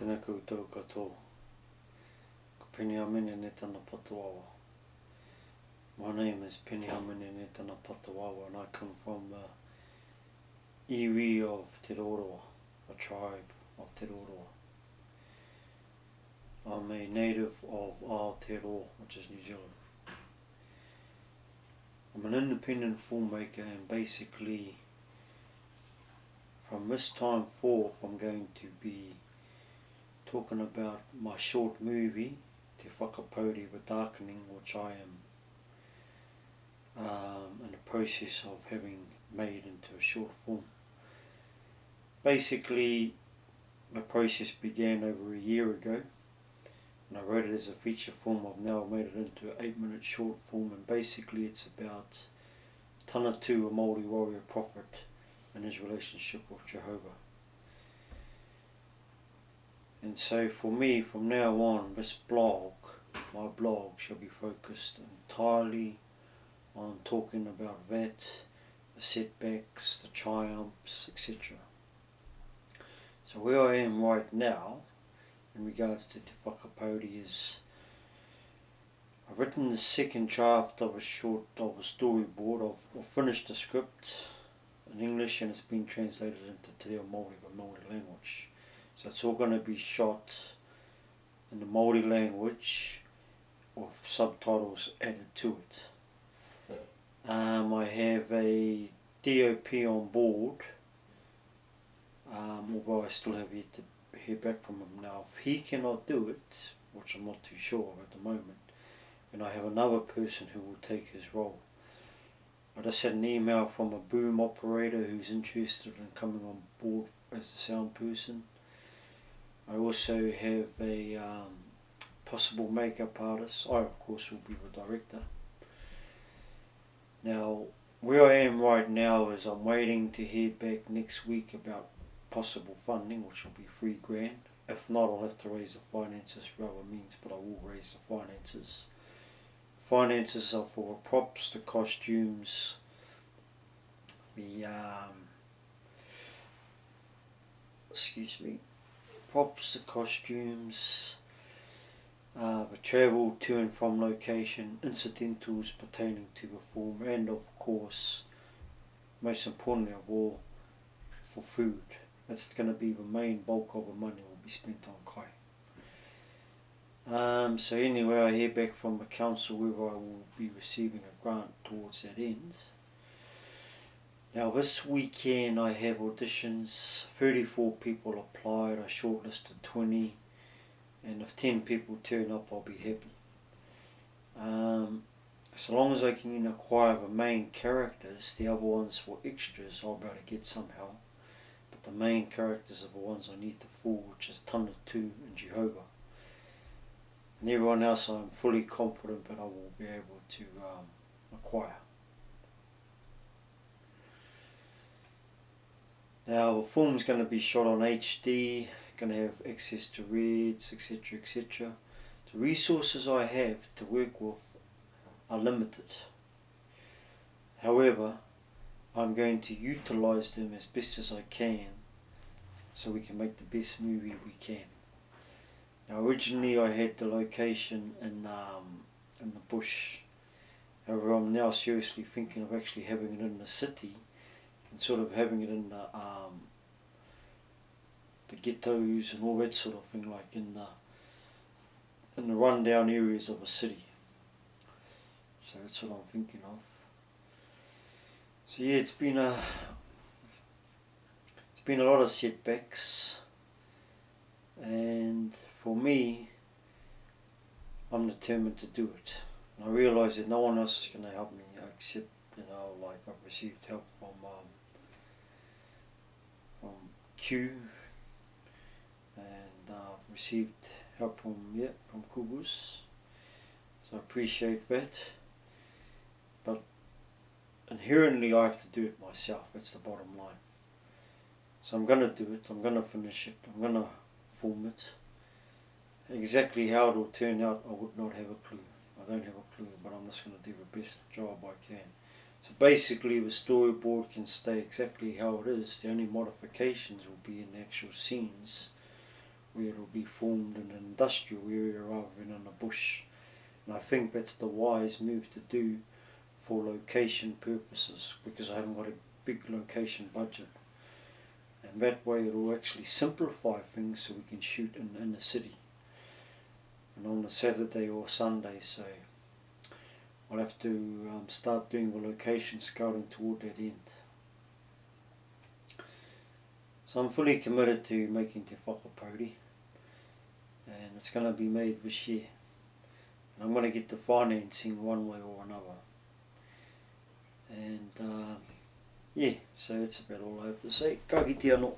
Tēnā koutou katoa. Ko Penehamine Netana-Patuawa. My name is Penehamine Netana-Patuawa and I come from the iwi of Te Roroa, a tribe of Te Roroa. I'm a native of Aotearoa, which is New Zealand. I'm an independent filmmaker, and basically from this time forth I'm going to be talking about my short movie, Te Whakapouri The Darkening, which I am in the process of having made into a short film. Basically, the process began over a year ago, and I wrote it as a feature film. I've now made it into an 8-minute short film, and basically it's about Tana Tu, a Māori warrior prophet, and his relationship with Jehovah. And so for me, from now on, this blog, my blog, shall be focused entirely on talking about that, the setbacks, the triumphs, etc. So where I am right now, in regards to Te Whakapouri, is I've written the second draft of a storyboard. I've finished the script in English and it's been translated into Te Reo Māori, the Māori language. So it's all going to be shot in the Māori language with subtitles added to it. I have a DOP on board, although I still have yet to hear back from him. Now, if he cannot do it, which I'm not too sure of at the moment, and I have another person who will take his role. I just had an email from a boom operator who's interested in coming on board as the sound person. I also have a possible makeup artist. I of course will be the director. Now, where I am right now is I'm waiting to hear back next week about possible funding, which will be $3,000. If not, I'll have to raise the finances for other means, but I will raise the finances. Finances are for the props, the costumes, the props, the costumes, the travel to and from location, incidentals pertaining to the film, and of course, most importantly of all, for food. That's going to be the main bulk of the money will be spent on kai. So anyway, I hear back from the council whether I will be receiving a grant towards that end. Now this weekend I have auditions. 34 people applied. I shortlisted 20, and if 10 people turn up, I'll be happy. So long as I can acquire the main characters, the other ones for extras I'll be able to get somehow. But the main characters are the ones I need to fool, which is Tana Tu and Jehovah. And everyone else I'm fully confident that I will be able to acquire. Now the film's going to be shot on HD, going to have access to reds, etc, etc. The resources I have to work with are limited. However, I'm going to utilise them as best as I can so we can make the best movie we can. Now originally I had the location in the bush. However, I'm now seriously thinking of actually having it in the city and sort of having it in the ghettos and all that sort of thing, like in the rundown areas of a city. So that's what I'm thinking of. So yeah, it's been a lot of setbacks, and for me, I'm determined to do it. And I realise that no one else is going to help me except, like I've received help from Q, and I've received help from Kubus. So I appreciate that. But inherently I have to do it myself. That's the bottom line. So I'm going to do it. I'm going to finish it. I'm going to film it. Exactly how it will turn out, I would not have a clue. I don't have a clue, but I'm just going to do the best job I can. So basically the storyboard can stay exactly how it is. The only modifications will be in the actual scenes where it'll be formed in an industrial area rather than in a bush. And I think that's the wise move to do for location purposes, because I haven't got a big location budget. And that way it will actually simplify things so we can shoot in the city. And on a Saturday or Sunday, so I'll have to start doing the location scouting toward that end. So I'm fully committed to making Te Whakapouri, and it's going to be made this year. And I'm going to get the financing one way or another. And yeah, so it's about all I have to say. Ka kite anō.